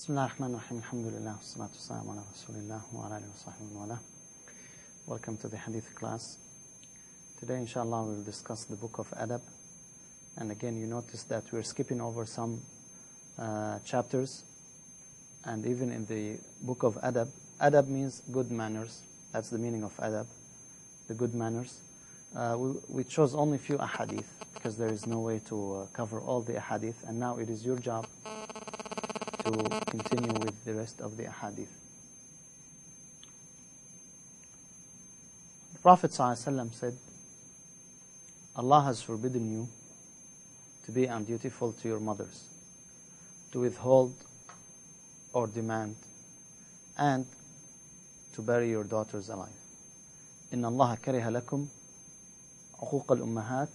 Bismillah ar-Rahman ar-Rahim, alhamdulillah, wassalatu wassalamu ala rasulillah wa ala alihi wa sahbihi wa ala. Welcome to the Hadith class. Today, inshallah, we will discuss the book of Adab. And again, you notice that we're skipping over some chapters. And even in the book of Adab, Adab means good manners. That's the meaning of Adab, the good manners. We chose only few ahadith because there is no way to cover all the ahadith. And now it is your job to continue with the rest of the ahadith. The Prophet ﷺ said, Allah has forbidden you to be undutiful to your mothers, to withhold or demand, and to bury your daughters alive. إن الله كره لكم عقوق الأمهات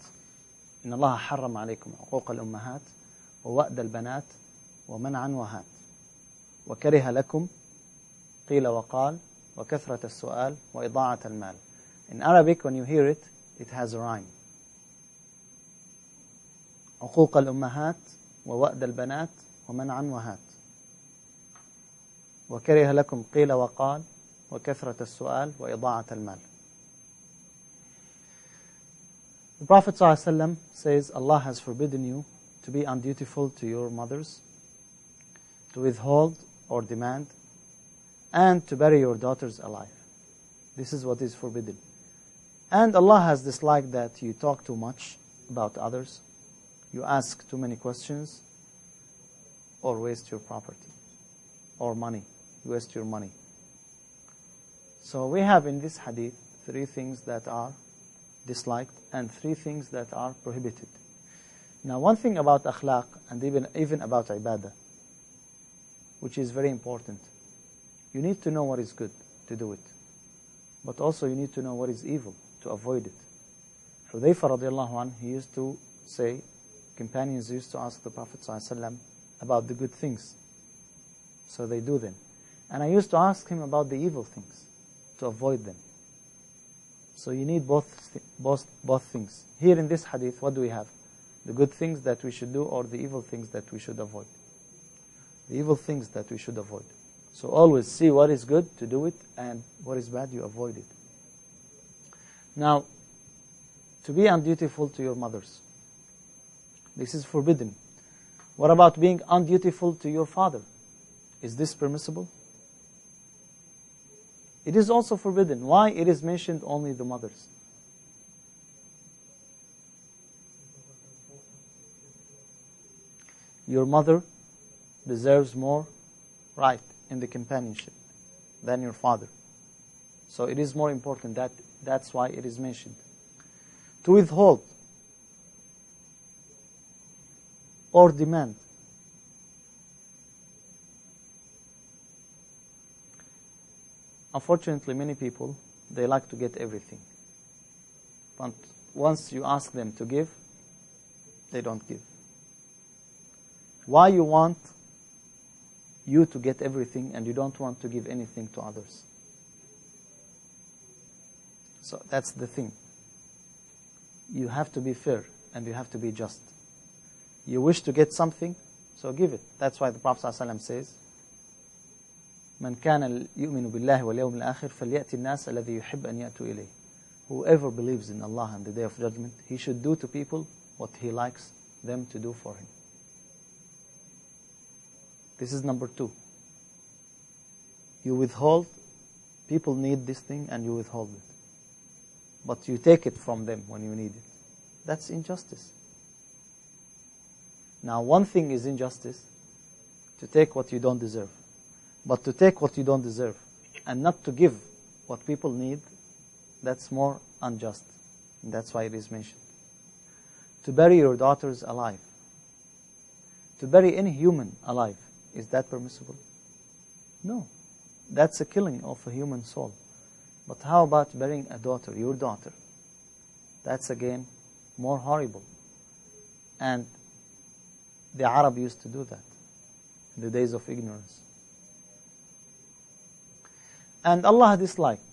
إن الله حرم عليكم عقوق الأمهات ووأد البنات ومنعا وهات وكره لكم قيل وقال وكثرة السؤال وإضاعة المال. In Arabic, when you hear it, it has a rhyme. عقوق الأمهات ووأد البنات ومنعا وهات وكره لكم قيل وقال وكثرة السؤال وإضاعة المال. The Prophet ﷺ says, Allah has forbidden you to be undutiful to your mothers, to withhold or demand, and to bury your daughters alive. This is what is forbidden. And Allah has disliked that you talk too much about others, you ask too many questions, or waste your property, or money. You waste your money. So we have in this hadith 3 things that are disliked and 3 things that are prohibited. Now, one thing about akhlaq and even about ibadah, which is very important, you need to know what is good to do it, but also you need to know what is evil to avoid it. Hudayfa radiallahu anhu, he used to say, companions used to ask the Prophet ﷺ about the good things, so they do them. And I used to ask him about the evil things, to avoid them. So you need both things. Here in this hadith, what do we have? The good things that we should do or the evil things that we should avoid? The evil things that we should avoid. So always see what is good to do it and what is bad, you avoid it. Now, to be undutiful to your mothers, this is forbidden. What about being undutiful to your father? Is this permissible? It is also forbidden. Why it is mentioned only the mothers? Your mother deserves more right in the companionship than your father. So it is more important. That's why it is mentioned. To withhold or demand. Unfortunately, many people, they like to get everything. But once you ask them to give, they don't give. Why you want you to get everything and you don't want to give anything to others? So that's the thing. You have to be fair and you have to be just. You wish to get something, so give it. That's why the Prophet ﷺ says, من كان يؤمن بالله واليوم الآخر فليأتي الناس الذي يحب أن يأتوا إليه. Whoever believes in Allah and the Day of Judgment, he should do to people what he likes them to do for him. This is number 2. You withhold, people need this thing and you withhold it. But you take it from them when you need it. That's injustice. Now, one thing is injustice, to take what you don't deserve. But to take what you don't deserve and not to give what people need, that's more unjust. And that's why it is mentioned. To bury your daughters alive. To bury any human alive, is that permissible? No. That's a killing of a human soul. But how about burying a daughter, your daughter? That's again more horrible. And the Arab used to do that in the days of ignorance. And Allah disliked.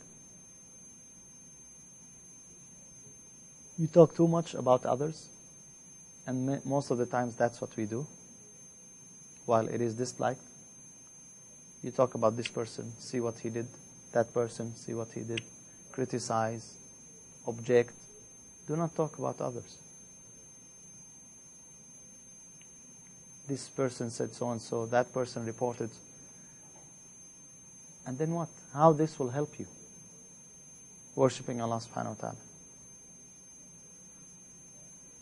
You talk too much about others, and most of the times that's what we do. while it is disliked. You talk about this person, see what he did. That person, see what he did. Criticize, object. Do not talk about others. This person said so-and-so, that person reported. And then what? How this will help you? Worshipping Allah subhanahu wa ta'ala.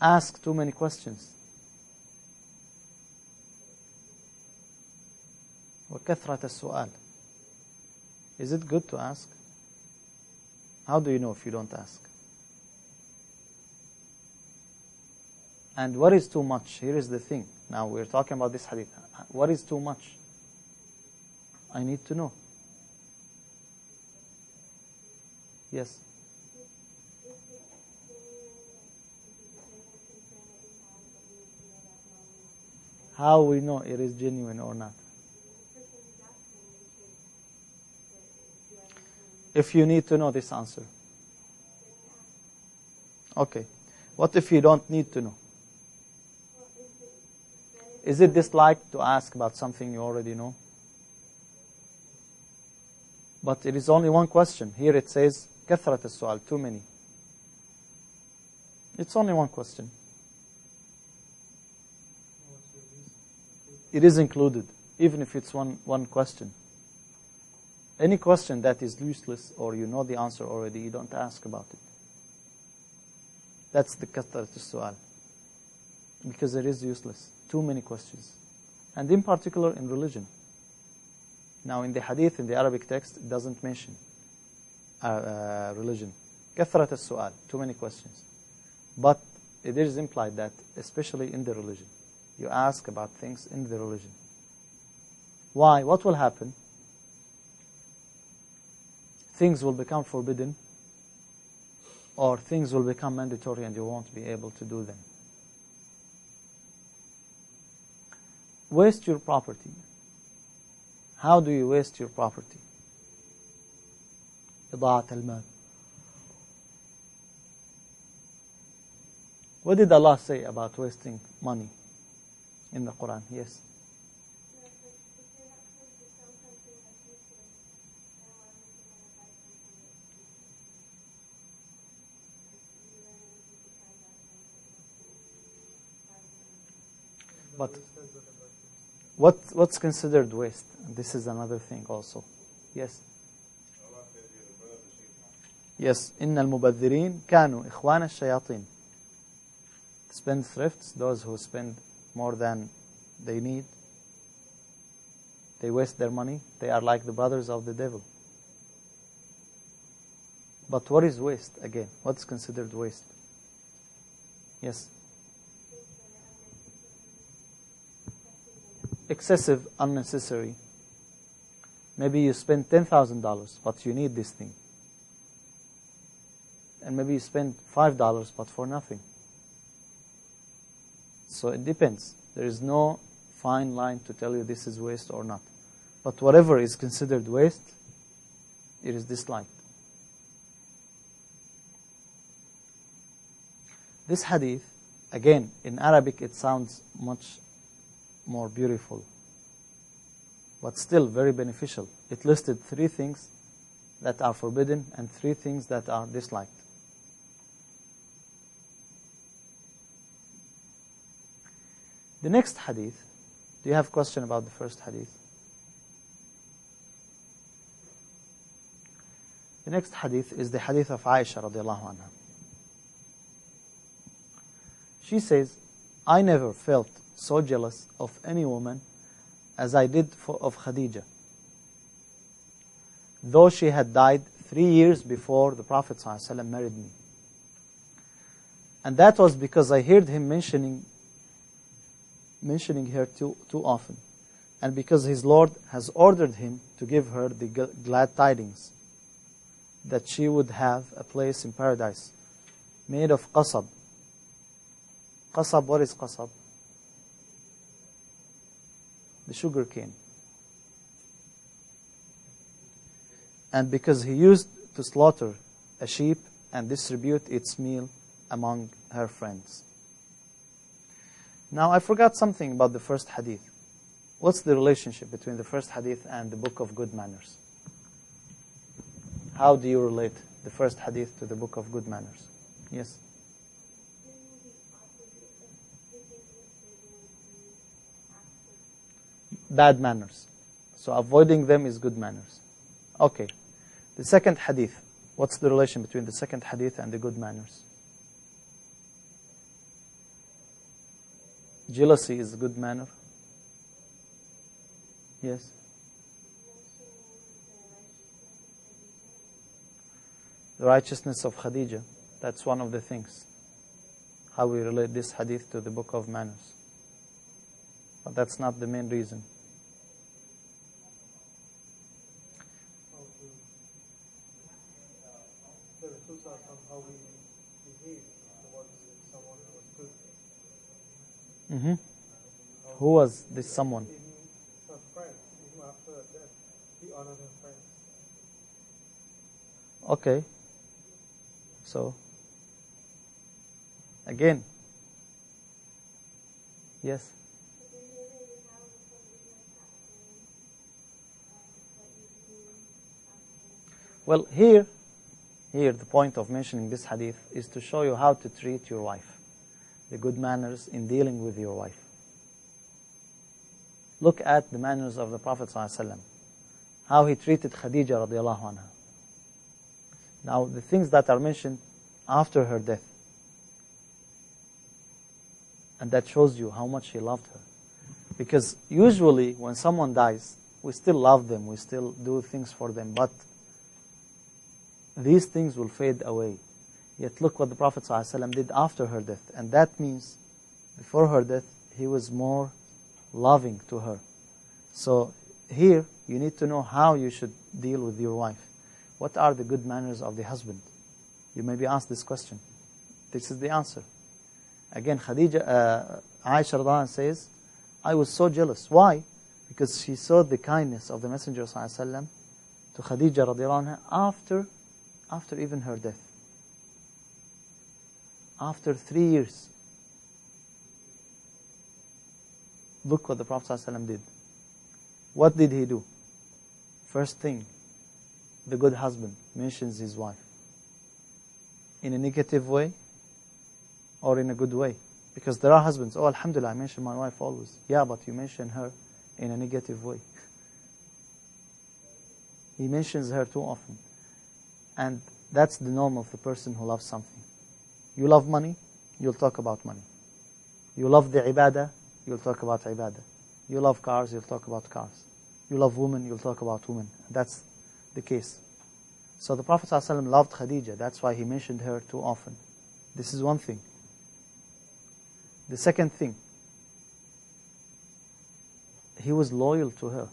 Ask too many questions. وَكَثْرَةَ السُّؤَالِ. Is it good to ask? How do you know if you don't ask? And what is too much? Here is the thing. Now we're talking about this hadith. What is too much? I need to know. Yes. How we know it is genuine or not? If you need to know this answer. Okay. What if you don't need to know? Is it disliked to ask about something you already know? But it is only one question. Here it says, كثرة السؤال, too many. It's only one question. It is included, even if it's one question. Any question that is useless or you know the answer already, you don't ask about it. That's the كثرة السؤال. Because it is useless. Too many questions. And in particular in religion. Now in the hadith, in the Arabic text, it doesn't mention religion. كثرة السؤال, too many questions. But it is implied that, especially in the religion, you ask about things in the religion. Why? What will happen? Things will become forbidden, or things will become mandatory and you won't be able to do them. Waste your property. How do you waste your property? إضاعة المال. What did Allah say about wasting money in the Quran? Yes. But what's considered waste? This is another thing also. Yes. Yes. إن المبذرين كانوا إخوان الشياطين. Spendthrifts, those who spend more than they need, they waste their money, they are like the brothers of the devil. But what is waste again? What's considered waste? Yes. Excessive, unnecessary. Maybe you spend $10,000, but you need this thing. And maybe you spend $5, but for nothing. So it depends. There is no fine line to tell you this is waste or not. But whatever is considered waste, it is disliked. This hadith, again, in Arabic it sounds much more beautiful, but still very beneficial. It listed 3 things that are forbidden and 3 things that are disliked. The next hadith, do you have a question about the first hadith? The next hadith is the hadith of Aisha radiallahu anha. She says, I never felt so jealous of any woman as I did of Khadija, though she had died 3 years before the Prophet ﷺ married me. And that was because I heard him mentioning her too often, and because his Lord has ordered him to give her the glad tidings that she would have a place in paradise made of qasab. Qasab, what is qasab? The sugar cane. And because he used to slaughter a sheep and distribute its meal among her friends. Now I forgot something about the first hadith. What's the relationship between the first hadith and the book of good manners? How do you relate the first hadith to the book of good manners? Yes? Bad manners. So avoiding them is good manners. Okay. The second hadith. What's the relation between the second hadith and the good manners? Jealousy is a good manner. Yes? The righteousness of Khadija. That's one of the things. How we relate this hadith to the book of manners. But that's not the main reason. Mm-hmm. Who was this someone? Okay. So, again. Yes. Well, here the point of mentioning this hadith is to show you how to treat your wife. The good manners in dealing with your wife. Look at the manners of the Prophet ﷺ. How he treated Khadija radiallahu anha. Now, the things that are mentioned after her death. And that shows you how much he loved her. Because usually when someone dies, we still love them, we still do things for them, but these things will fade away. Yet look what the Prophet ﷺ did after her death. And that means, before her death, he was more loving to her. So here, you need to know how you should deal with your wife. What are the good manners of the husband? You may be asked this question. This is the answer. Again, Aisha radhiallahu anha says, I was so jealous. Why? Because she saw the kindness of the Messenger ﷺ to Khadija radiallahu anha after even her death. After 3 years. Look what the Prophet ﷺ did. What did he do? First thing, the good husband mentions his wife. In a negative way or in a good way. Because there are husbands, oh alhamdulillah, I mention my wife always. Yeah, but you mention her in a negative way. He mentions her too often. And that's the norm of the person who loves something. You love money, you'll talk about money. You love the ibadah, you'll talk about ibadah. You love cars, you'll talk about cars. You love women, you'll talk about women. That's the case. So the Prophet ﷺ loved Khadija. That's why he mentioned her too often. This is one thing. The second thing, he was loyal to her.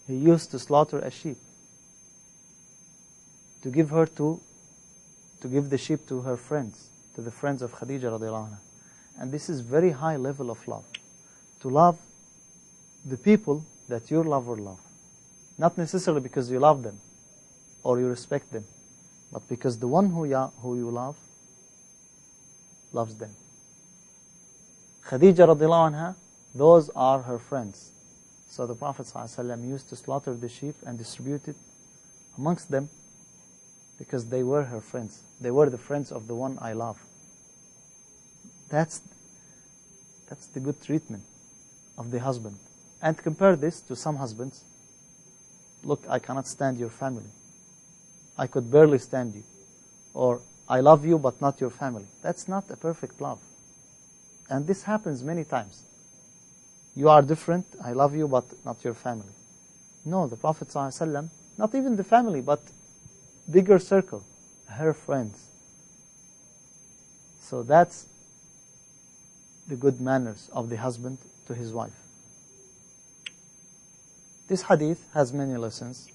He used to slaughter a sheep to give the sheep to her friends, to the friends of Khadija radiallahu anha. And this is very high level of love. To love the people that your lover love. Not necessarily because you love them or you respect them, but because the one who you love loves them. Khadija radiallahu anha, those are her friends. So the Prophet ﷺ used to slaughter the sheep and distribute it amongst them because they were her friends. They were the friends of the one I love. That's the good treatment of the husband. And compare this to some husbands. Look, I cannot stand your family. I could barely stand you. Or, I love you but not your family. That's not a perfect love. And this happens many times. You are different, I love you but not your family. No, the Prophet ﷺ, not even the family, but bigger circle, her friends. So that's the good manners of the husband to his wife. This hadith has many lessons.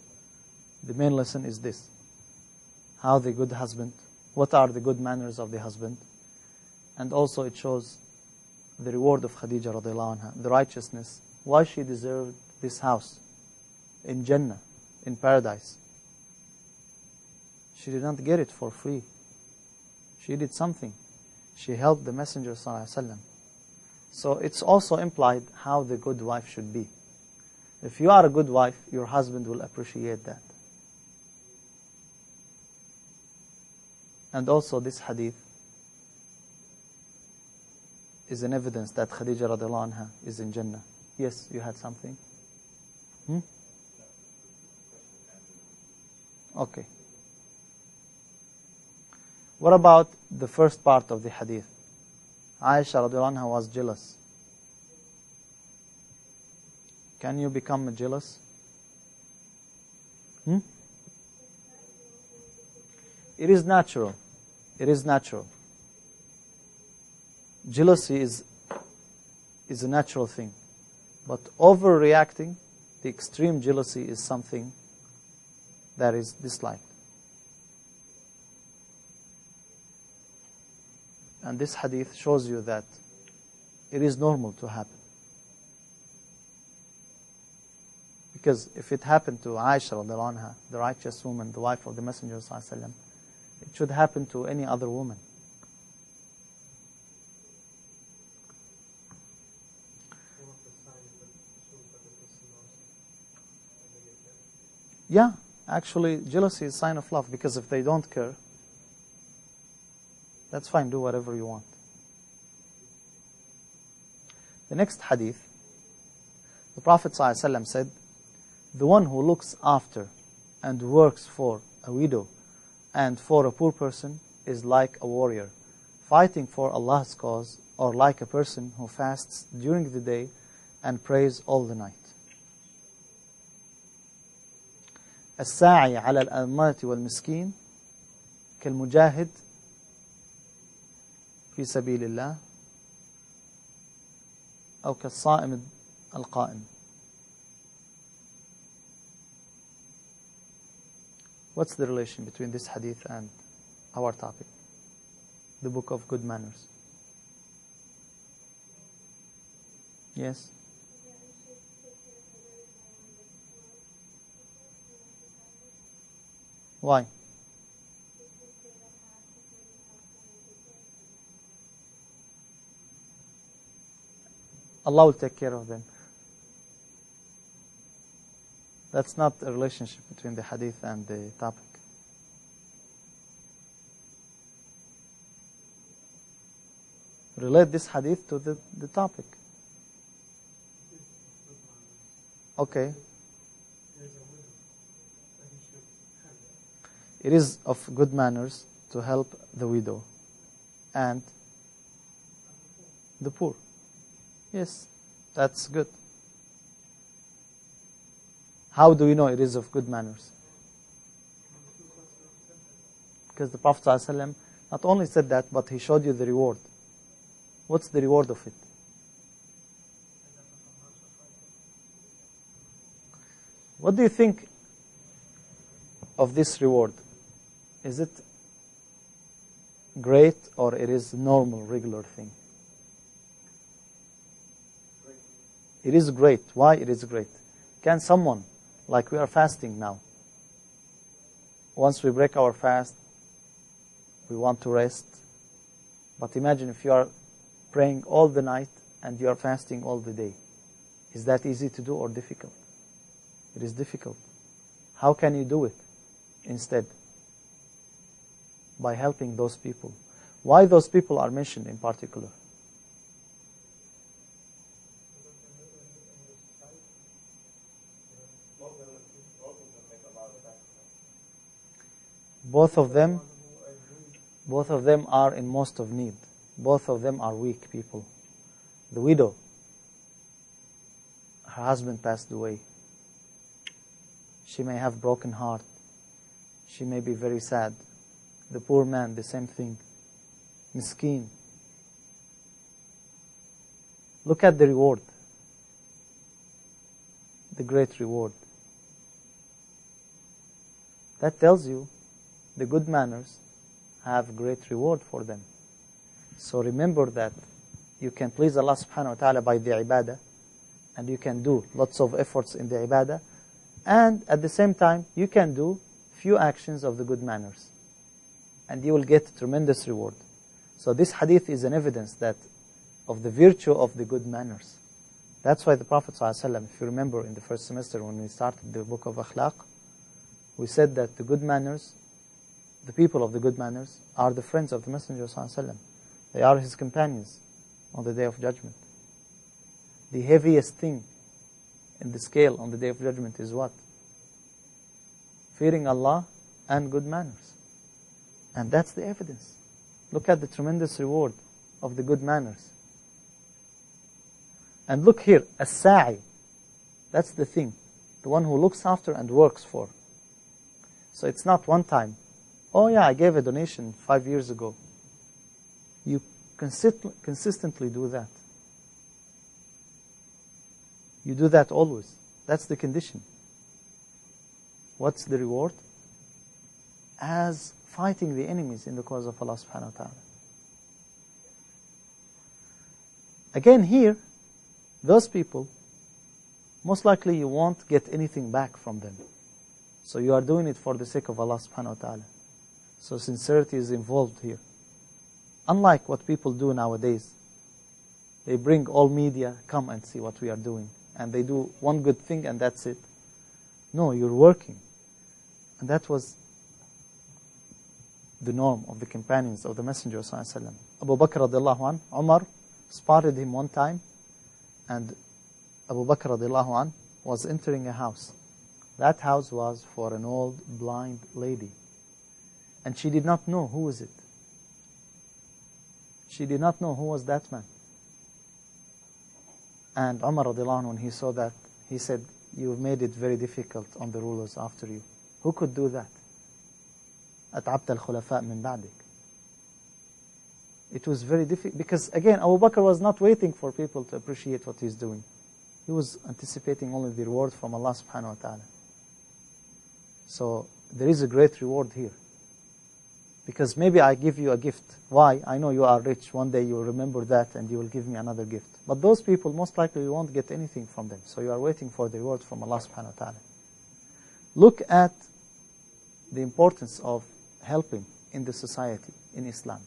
The main lesson is this. How the good husband, what are the good manners of the husband? And also it shows the reward of Khadija radiallahu anha, the righteousness, why she deserved this house in Jannah, in paradise. She did not get it for free. She did something. She helped the Messenger ﷺ. So it's also implied how the good wife should be. If you are a good wife, your husband will appreciate that. And also this hadith is an evidence that Khadija radiallahu anha is in Jannah. Yes, you had something? Okay. What about the first part of the hadith? Aisha radiallahu anha was jealous. Can you become jealous? It is natural. It is natural. Jealousy is a natural thing. But overreacting, the extreme jealousy is something that is disliked. And this hadith shows you that it is normal to happen. Because if it happened to Aisha radiallahu anha, the righteous woman, the wife of the Messenger sallallahu alaihi wasallam, it should happen to any other woman. Yeah, actually, jealousy is a sign of love, because if they don't care, that's fine, do whatever you want. The next hadith, the Prophet ﷺ said, the one who looks after and works for a widow and for a poor person is like a warrior fighting for Allah's cause, or like a person who fasts during the day and prays all the night. الساعي على الأموات والمسكين كالمجاهد في سبيل الله أو كالصائم القائم. What's the relation between this hadith and our topic? The book of good manners. Yes? Why? Allah will take care of them. That's not a relationship between the hadith and the topic. Relate this hadith to the topic. Okay. It is of good manners to help the widow and the poor. Yes, that's good. How do we know it is of good manners? Because the Prophet ﷺ not only said that, but he showed you the reward. What's the reward of it? What do you think of this reward? Is it great, or it is normal, regular thing? It is great. Why it is great? Can someone, like we are fasting now, once we break our fast, we want to rest. But imagine if you are praying all the night and you are fasting all the day. Is that easy to do or difficult? It is difficult. How can you do it instead? By helping those people. Why those people are mentioned in particular? Both of them are in most of need. Both of them are weak people. The widow, her husband passed away. She may have broken heart. She may be very sad. The poor man, the same thing. Miskeen. Look at the reward. The great reward. That tells you the good manners have great reward for them. So remember that you can please Allah subhanahu wa ta'ala by the ibadah, and you can do lots of efforts in the ibadah, and at the same time you can do few actions of the good manners, and you will get tremendous reward. So this hadith is an evidence that of the virtue of the good manners. That's why the Prophet ﷺ, if you remember in the first semester when we started the book of Akhlaq, we said that the good manners, the people of the good manners, are the friends of the Messenger ﷺ. They are his companions on the Day of Judgment. The heaviest thing in the scale on the Day of Judgment is what? Fearing Allah and good manners. And that's the evidence. Look at the tremendous reward of the good manners. And look here, as-sa'i. That's the thing. The one who looks after and works for. So it's not one time. Oh yeah, I gave a donation 5 years ago. You consistently do that. You do that always. That's the condition. What's the reward? As fighting the enemies in the cause of Allah subhanahu wa ta'ala. Again here, those people, most likely you won't get anything back from them. So you are doing it for the sake of Allah subhanahu wa ta'ala. So sincerity is involved here. Unlike what people do nowadays. They bring all media, come and see what we are doing. And they do one good thing and that's it. No, you're working. And that was the norm of the companions of the Messenger ﷺ. Abu Bakr radiallahu anh, Umar spotted him one time, and Abu Bakr radiallahu anh was entering a house. That house was for an old blind lady. And she did not know who was it. She did not know who was that man. And Umar radiallahu anh, when he saw that, he said, "You've made it very difficult on the rulers after you. Who could do that? أَتْعَبْتَ الْخُلَفَاء مِنْ بَعْدِكَ." It was very difficult, because again, Abu Bakr was not waiting for people to appreciate what he's doing. He was anticipating only the reward from Allah subhanahu wa ta'ala. So there is a great reward here. Because maybe I give you a gift. Why? I know you are rich. One day you will remember that and you will give me another gift. But those people, most likely you won't get anything from them. So you are waiting for the reward from Allah subhanahu wa ta'ala. Look at the importance of helping in the society, in Islam.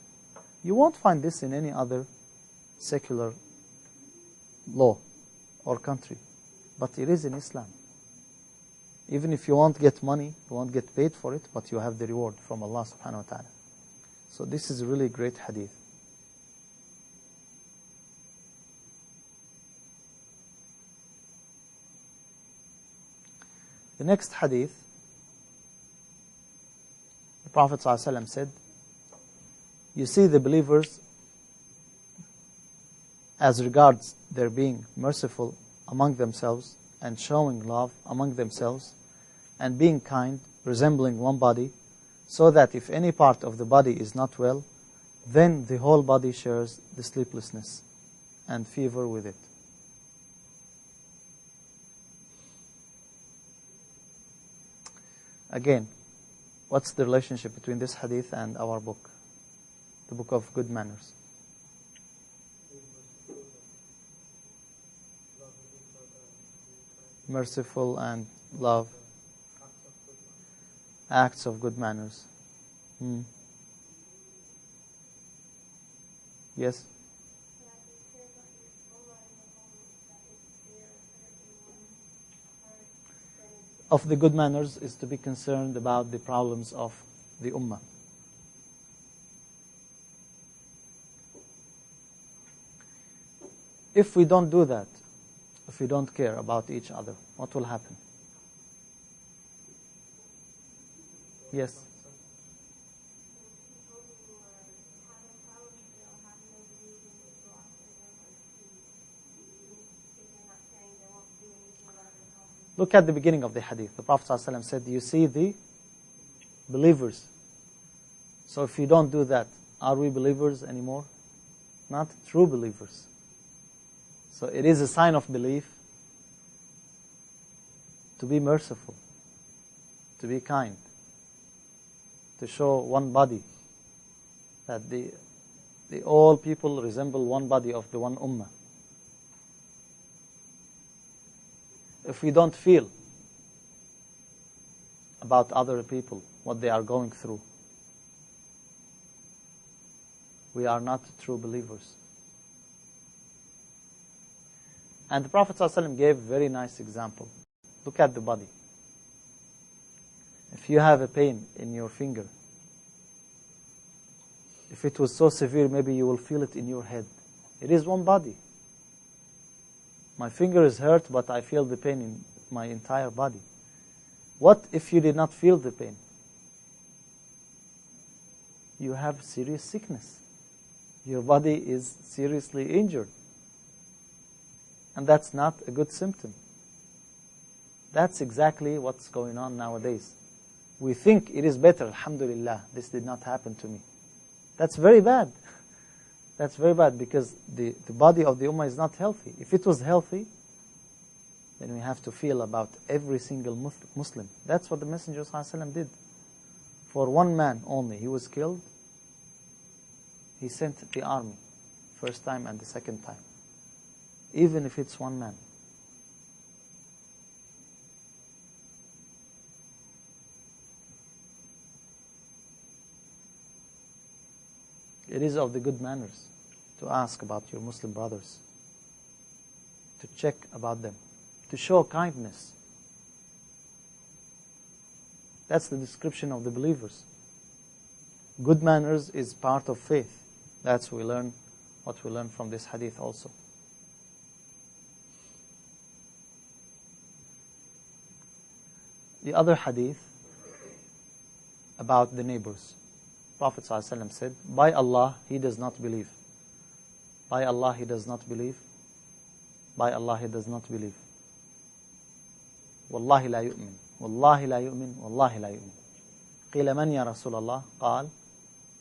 You won't find this in any other secular law or country. But it is in Islam. Even if you won't get money, you won't get paid for it, but you have the reward from Allah subhanahu wa ta'ala. So this is a really great hadith. The next hadith, the Prophet ﷺ said, "You see the believers as regards their being merciful among themselves and showing love among themselves and being kind, resembling one body, so that if any part of the body is not well, then the whole body shares the sleeplessness and fever with it." Again, what's the relationship between this hadith and our book, the book of good manners? Merciful and love. Acts of good manners. Yes? Of the good manners is to be concerned about the problems of the ummah. If we don't do that, if we don't care about each other, what will happen? Yes. Look at the beginning of the hadith. The Prophet ﷺ said, "You see the believers." So if you don't do that, are we believers anymore? Not true believers. So it is a sign of belief to be merciful, to be kind, to show one body, that the all people resemble one body of the one ummah. If we don't feel about other people, what they are going through, we are not true believers. And the Prophet ﷺ gave a very nice example. Look at the body. If you have a pain in your finger, if it was so severe, maybe you will feel it in your head. It is one body. My finger is hurt, but I feel the pain in my entire body. What if you did not feel the pain? You have serious sickness. Your body is seriously injured. And that's not a good symptom. That's exactly what's going on nowadays. We think it is better, alhamdulillah, this did not happen to me. That's very bad. That's very bad because the body of the ummah is not healthy. If it was healthy, then we have to feel about every single Muslim. That's what the Messenger ﷺ did. For one man only, he was killed. He sent the army, first time and the second time. Even if it's one man. It is of the good manners to ask about your Muslim brothers, to check about them, to show kindness. That's the description of the believers. Good manners is part of faith. That's what we learn from this hadith also. The other hadith about the neighbors. Prophet ﷺ said, by Allah, he does not believe. By Allah, he does not believe. By Allah, he does not believe. Wallahi la yu'min. Wallahi la yu'min. Wallahi la yu'min. قيل من يا رسول الله قال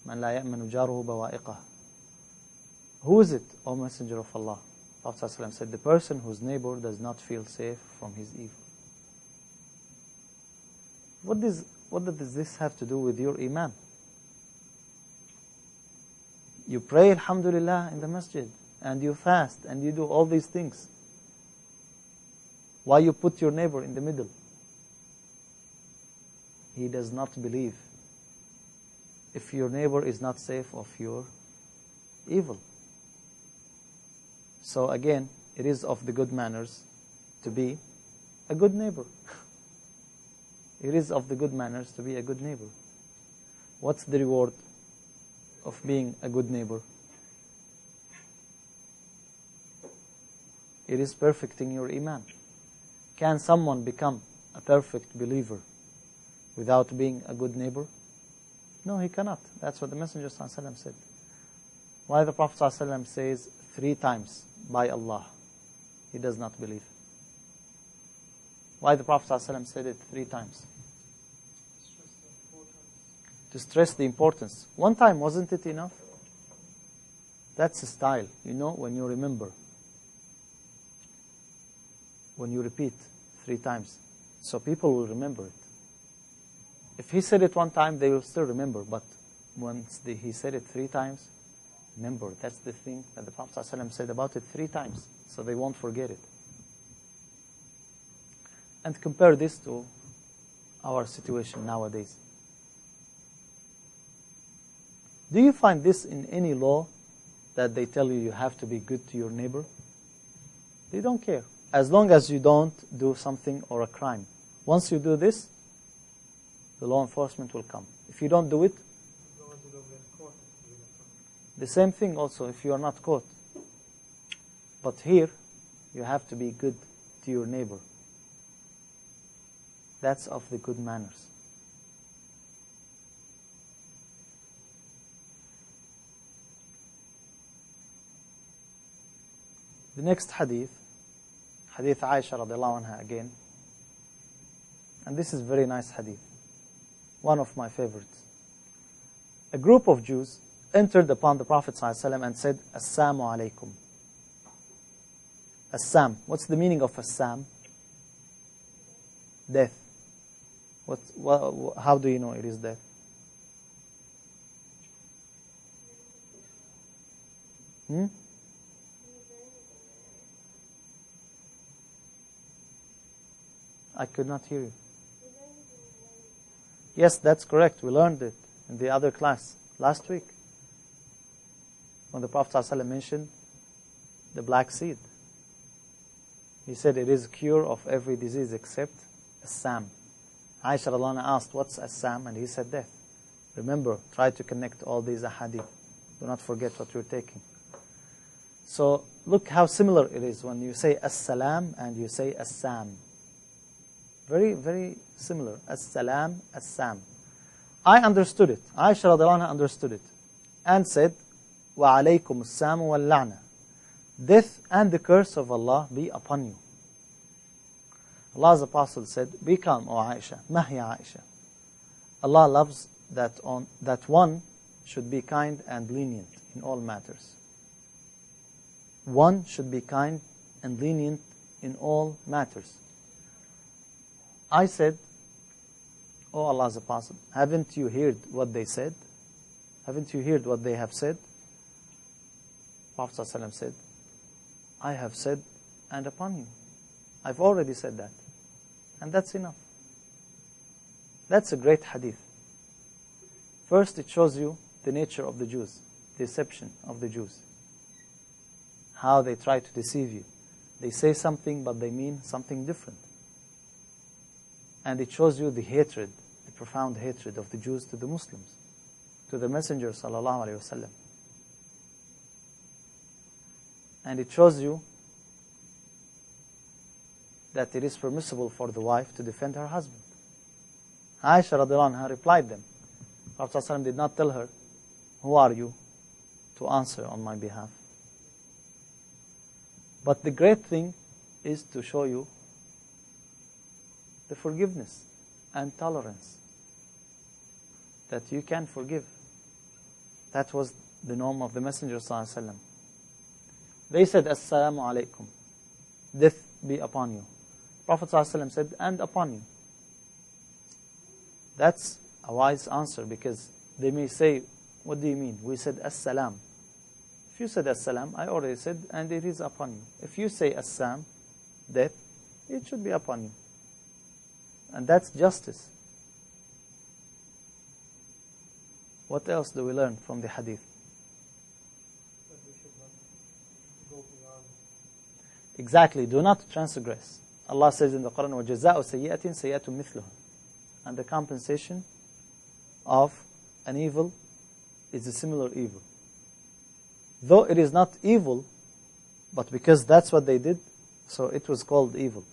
من لا يأمن جاره بوائقه. Who is it, O Messenger of Allah? Prophet ﷺ said, the person whose neighbor does not feel safe from his evil. What does this have to do with your iman? You pray, alhamdulillah, in the masjid, and you fast, and you do all these things. Why you put your neighbor in the middle? He does not believe. If your neighbor is not safe of your evil. So again, it is of the good manners to be a good neighbor. It is of the good manners to be a good neighbor. What's the reward of being a good neighbor? It is perfecting your iman. Can someone become a perfect believer without being a good neighbor? No, he cannot. That's what the Messenger ﷺ said. Why the Prophet ﷺ says 3 times, by Allah, he does not believe. Why the Prophet ﷺ said it 3 times? To stress the importance. 1 time, wasn't it enough? That's a style, you know, when you remember. When you repeat 3 times. So people will remember it. If he said it 1 time, they will still remember. But once he said it 3 times, remember, that's the thing that the Prophet ﷺ said about it 3 times. So they won't forget it. And compare this to our situation nowadays. Do you find this in any law that they tell you have to be good to your neighbor? They don't care. As long as you don't do something or a crime. Once you do this, the law enforcement will come. If you don't do it, the same thing also if you are not caught. But here, you have to be good to your neighbor. That's of the good manners. The next hadith, Hadith Aisha radiallahu anha again. And this is very nice hadith. One of my favorites. A group of Jews entered upon the Prophet ﷺ and said, Assalamu alaikum. Assam. What's the meaning of Assam? Death. How do you know it is death? I could not hear you. Yes, that's correct. We learned it in the other class last week. When the Prophet ﷺ mentioned the black seed. He said it is a cure of every disease except Assam. Aisha radiallahu anha asked, what's Assam? And he said death. Remember, try to connect all these ahadith. Do not forget what you're taking. So look how similar it is when you say As-Salam and you say Assam. Very, very similar. As-Salam, Assam. I understood it. Aisha radiallahu anha understood it. And said, وَعَلَيْكُمُ السَّامُ وَاللَّعْنَةِ. Death and the curse of Allah be upon you. Allah's Apostle said, be calm, O Aisha. Mahya Aisha. Allah loves that one should be kind and lenient in all matters. One should be kind and lenient in all matters. I said, O Allah's Apostle, haven't you heard what they said? Haven't you heard what they have said? Prophet ﷺ said, I have said, and upon you. I've already said that. And that's enough. That's a great hadith. First, it shows you the nature of the Jews, the deception of the Jews. How they try to deceive you. They say something, but they mean something different. And it shows you the hatred, the profound hatred of the Jews to the Muslims, to the Messenger sallallahu alaihi wasallam. And it shows you that it is permissible for the wife to defend her husband. Aisha radiallahu anha replied them. Prophet ﷺ did not tell her, who are you to answer on my behalf? But the great thing is to show you the forgiveness and tolerance, that you can forgive. That was the norm of the Messenger ﷺ. They said, Assalamu alaikum. Death be upon you. Prophet ﷺ said, and upon you. That's a wise answer, because they may say, what do you mean? We said As-Salam. If you said As-Salam, I already said, and it is upon you. If you say As-Sam, death, it should be upon you. And that's justice. What else do we learn from the hadith? Exactly, do not transgress. Allah says in the Quran, وَجَزَاءُ سَيِّئَةٍ سَيِّئَةٌ مِثْلُهَا. And the compensation of an evil is a similar evil. Though it is not evil, but because that's what they did, so it was called evil.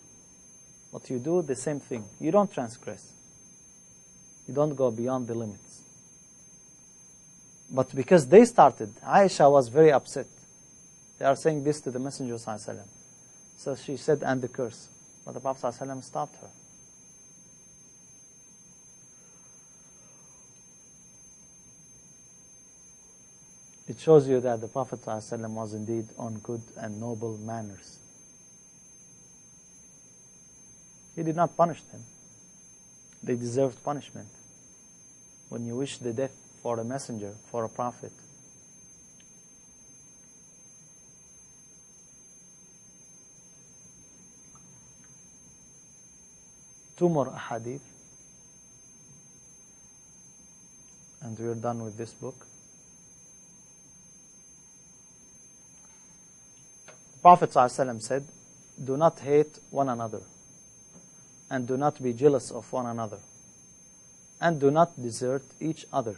But you do the same thing. You don't transgress. You don't go beyond the limits. But because they started, Aisha was very upset. They are saying this to the Messenger ﷺ. So she said, and the curse. But the Prophet ﷺ stopped her. It shows you that the Prophet ﷺ was indeed on good and noble manners. He did not punish them. They deserved punishment. When you wish the death for a messenger, for a prophet, two more ahadith, and we're done with this book. The Prophet ﷺ said, do not hate one another, and do not be jealous of one another, and do not desert each other.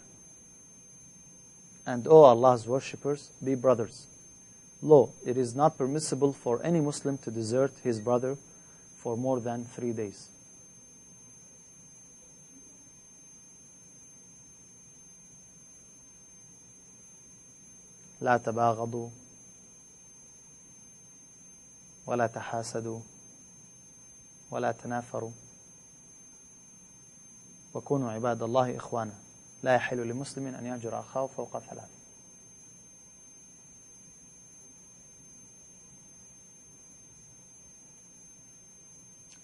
And O Allah's worshippers, be brothers. Lo, it is not permissible for any Muslim to desert his brother for more than 3 days. لا تباغضوا ولا تحاسدوا ولا تنافروا وكونوا عباد الله إخوانا لا يحل لمسلم أن يهجر أخاه فوق 3.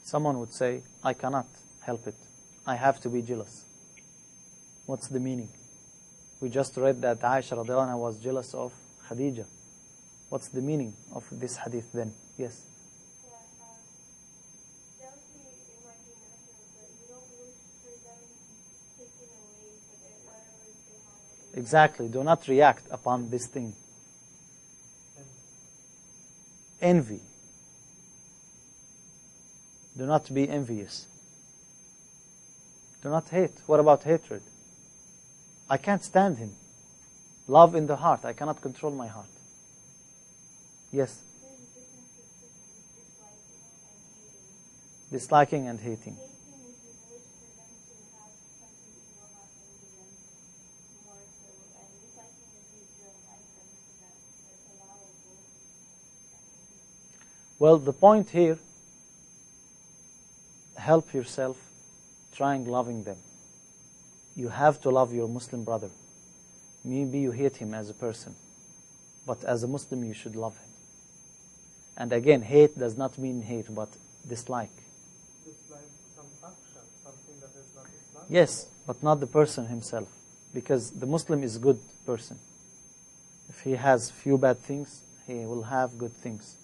Someone would say, I cannot help it. I have to be jealous. What's the meaning? We just read that Aisha radiallahu anha was jealous of Khadija. What's the meaning of this hadith then? Yes? Jealousy, it might be natural, but you don't wish for them taken away for whatever they have. Exactly. Do not react upon this thing. Envy. Do not be envious. Do not hate. What about hatred? I can't stand him. Love in the heart. I cannot control my heart. Yes? There's a difference between disliking and hating. Disliking and hating. Hating is you wish for them to have something that you don't have and give them more so. And disliking is you don't like them for that. So it's allowable. Well, the point here, help yourself trying loving them. You have to love your Muslim brother. Maybe you hate him as a person, but as a Muslim you should love him. And again, hate does not mean hate, but dislike. Dislike some action, something that is not Islamic. Yes, but not the person himself, because the Muslim is a good person. If he has few bad things, he will have good things.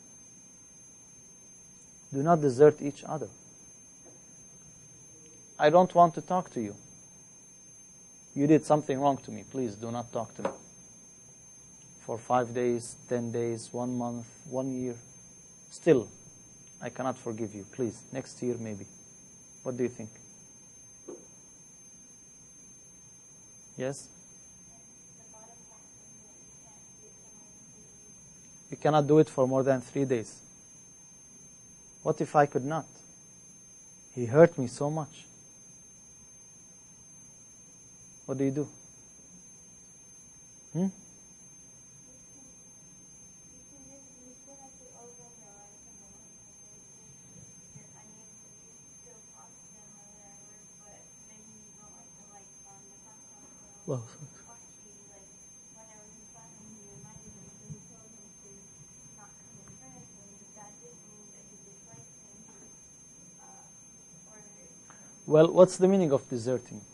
Do not desert each other. I don't want to talk to you. You did something wrong to me. Please do not talk to me. For 5 days, 10 days, 1 month, 1 year. Still, I cannot forgive you. Please, next year maybe. What do you think? Yes? You cannot do it for more than 3 days. What if I could not? He hurt me so much. What do you do? You still have to overrealize them a little bit. I mean, you still talk to them or whatever, but maybe you don't like to like them. The fact that Well, actually, like, whenever he saw him, he reminded him, so he told him to not come in front of him, but that didn't mean that he disliked him. well, what's the meaning of deserting?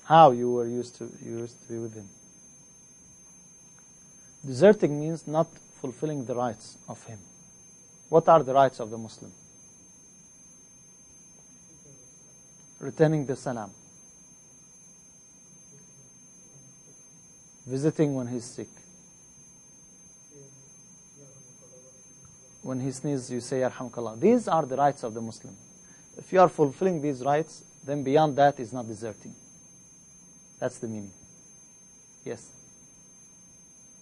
How you used to be with him? Deserting means not fulfilling the rights of him. What are the rights of the Muslim? Returning the salam. Visiting when he's sick. When he sneezes, you say, Yarhamkallah. These are the rights of the Muslim. If you are fulfilling these rights, then beyond that is not deserting. That's the meaning. Yes?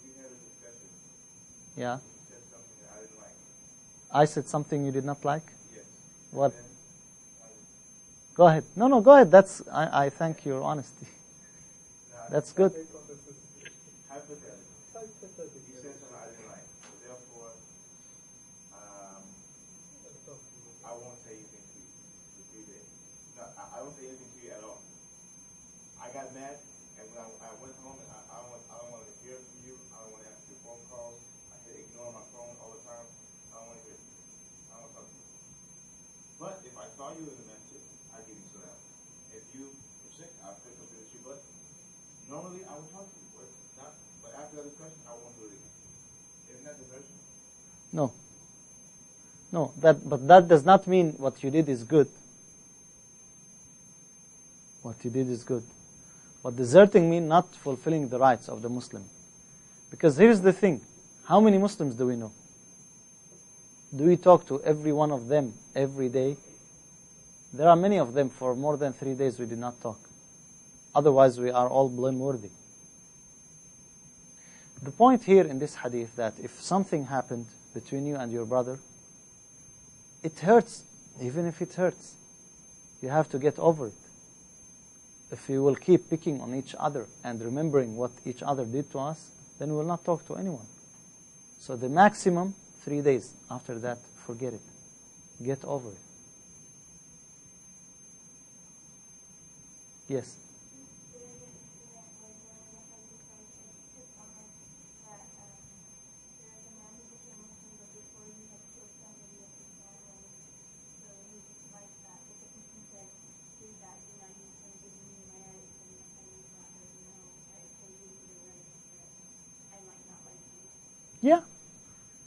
We had a discussion. Yeah? You said something that I didn't like. I said something you did not like? Yes. What? Then, Go ahead. No, go ahead. I thank your honesty. That's good. hypothetically, you said something I didn't like. So therefore, I won't say anything to you for 3 days. No, I won't say anything to you at all. I got mad, and when I went home, and I don't want to hear from you. I don't want to answer your phone calls. I hit ignore my phone all the time. I don't want to hear from you. I don't want to talk to you. But if I saw you in the message, I'd give you some out. If you were sick, I'd pick up with you. But normally, I would talk to you. But after that discussion, I won't do it again. Isn't that desertion? No. But that does not mean what you did is good. What you did is good. But deserting means not fulfilling the rights of the Muslim. Because here's the thing. How many Muslims do we know? Do we talk to every one of them every day? There are many of them. For more than 3 days we did not talk. Otherwise we are all blameworthy. The point here in this hadith that if something happened between you and your brother, it hurts. Even if it hurts, you have to get over it. If you will keep picking on each other and remembering what each other did to us, then we will not talk to anyone. So the maximum, 3 days. After that, forget it. Get over it. Yes?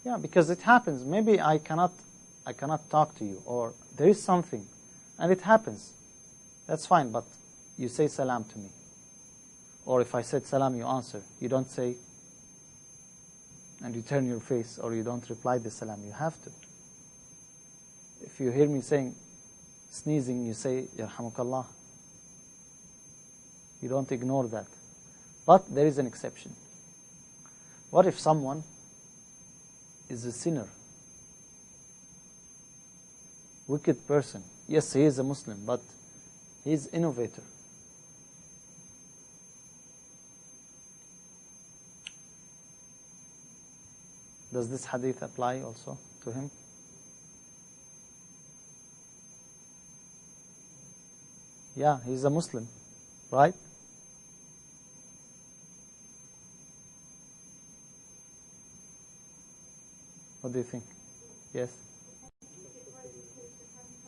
Yeah, because it happens. Maybe I cannot talk to you, or there is something, and it happens. That's fine, but you say salam to me. Or if I said salam, you answer. You don't say, and you turn your face, or you don't reply the salam. You have to. If you hear me saying, sneezing, you say, Yarhamukallah. You don't ignore that. But there is an exception. What if someone is a sinner? Wicked person. Yes, he is a Muslim, but he is innovator. Does this hadith apply also to him? Yeah, he's a Muslim, right? What do you think? Yes? I think it was because the Prophet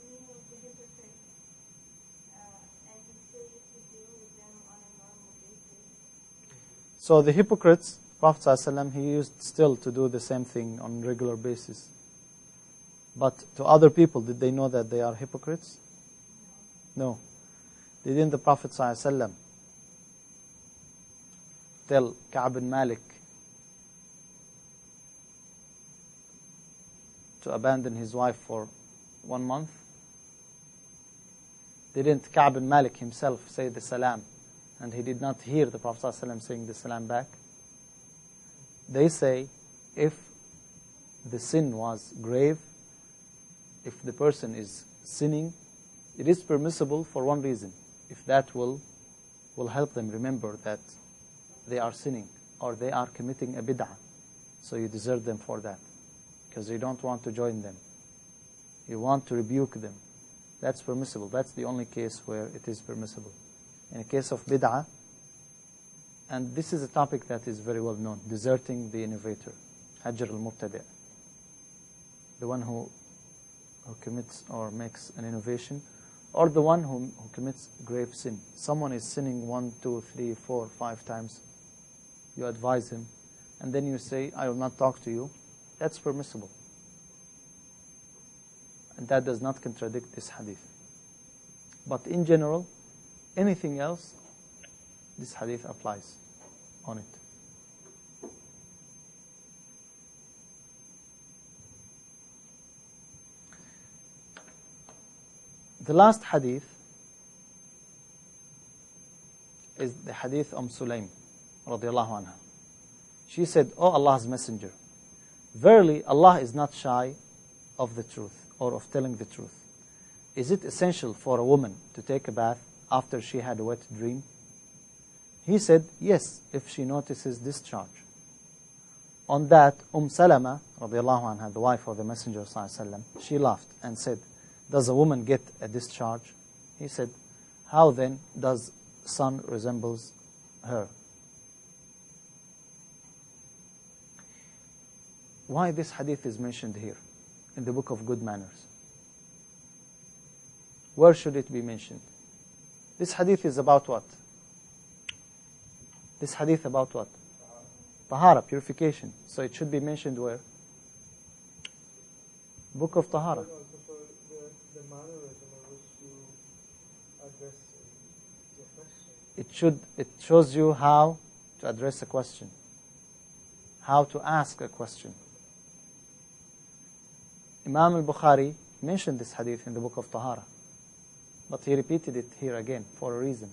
knew of the hypocrites, and he still used to deal with them on a normal basis. So the hypocrites, Prophet ﷺ, he used still to do the same thing on a regular basis. But to other people, did they know that they are hypocrites? No. Didn't the Prophet ﷺ tell Ka'b bin Malik to abandon his wife for 1 month? Didn't Ka'b bin Malik himself say the salam, and he did not hear the Prophet ﷺ saying the salam back? They say, if the sin was grave, if the person is sinning, it is permissible for one reason. If that will help them remember that they are sinning, or they are committing a bid'ah. So you desert them for that, because you don't want to join them. You want to rebuke them. That's permissible. That's the only case where it is permissible. In a case of bid'ah, and this is a topic that is very well known, deserting the innovator, Hajr al-Mubtadi', the one who commits or makes an innovation, or the one who commits grave sin. Someone is sinning 1, 2, 3, 4, 5 times. You advise him, and then you say, I will not talk to you. That's permissible. And that does not contradict this hadith. But in general, anything else, this hadith applies on it. The last hadith is the hadith Sulaym radiallahu anha. She said, O Allah's Messenger, verily Allah is not shy of the truth or of telling the truth. Is it essential for a woman to take a bath after she had a wet dream? He said, yes, if she notices discharge. On that, Salama radiallahu anha, the wife of the Messenger sallallahu alaihi wasallam, she laughed and said, does a woman get a discharge? He said, how then does sun resembles her? Why this hadith is mentioned here in the book of good manners? Where should it be mentioned? This hadith is about what? This hadith about what? Tahara, purification. So it should be mentioned where? Book of Tahara. Also for the mannerism in which you address the question. It shows you how to address a question, how to ask a question. Imam al-Bukhari mentioned this hadith in the book of Tahara, but he repeated it here again for a reason.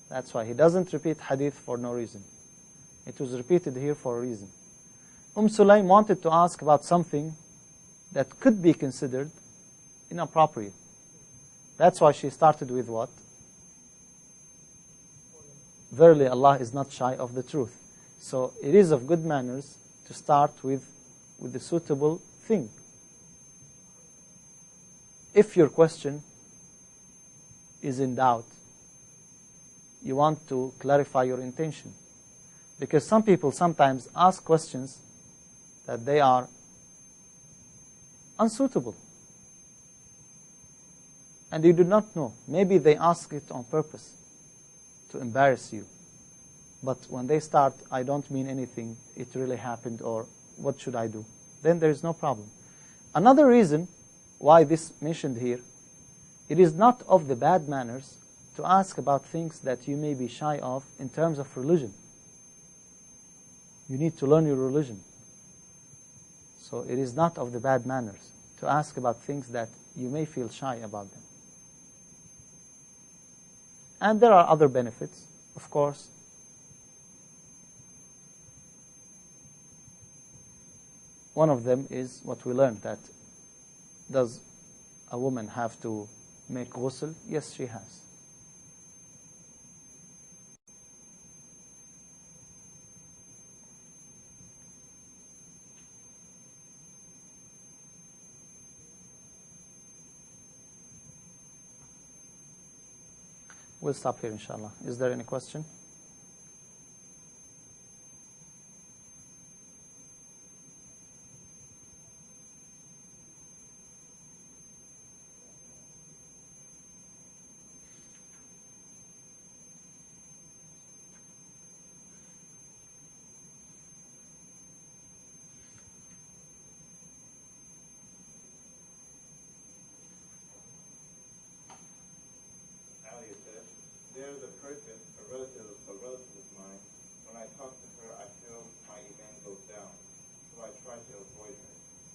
That's why he doesn't repeat hadith for no reason. It was repeated here for a reason. Sulaym wanted to ask about something that could be considered inappropriate. That's why she started with what? Verily Allah is not shy of the truth. So it is of good manners to start with the suitable thing. If your question is in doubt, you want to clarify your intention. Because some people sometimes ask questions that they are unsuitable. And you do not know. Maybe they ask it on purpose to embarrass you. But when they start, I don't mean anything, it really happened, or what should I do? Then there is no problem. Another reason why this mentioned here, it is not of the bad manners to ask about things that you may be shy of in terms of religion. You need to learn your religion. So it is not of the bad manners to ask about things that you may feel shy about them. And there are other benefits, of course. One of them is what we learned, that does a woman have to make ghusl? Yes, she has. We'll stop here, inshallah. Is there any question? There's a person, a relative of mine. When I talk to her, I feel my iman goes down, so I try to avoid her.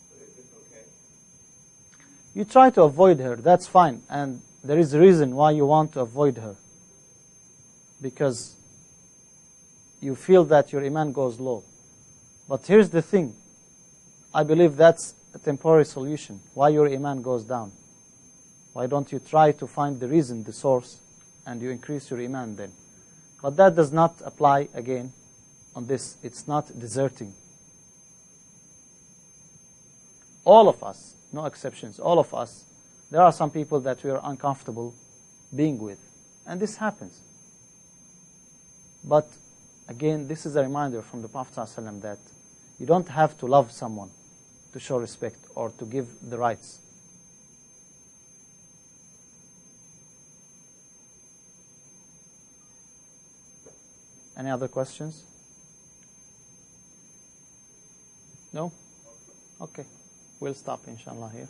So is this okay? You try to avoid her, that's fine. And there is a reason why you want to avoid her. Because you feel that your iman goes low. But here's the thing. I believe that's a temporary solution. Why your iman goes down? Why don't you try to find the reason, the source, and you increase your iman then? But that does not apply again on this. It's not deserting. All of us, no exceptions, all of us, there are some people that we are uncomfortable being with. And this happens. But again, this is a reminder from the Prophet ﷺ that you don't have to love someone to show respect or to give the rights. Any other questions? No? Okay. We'll stop inshallah here.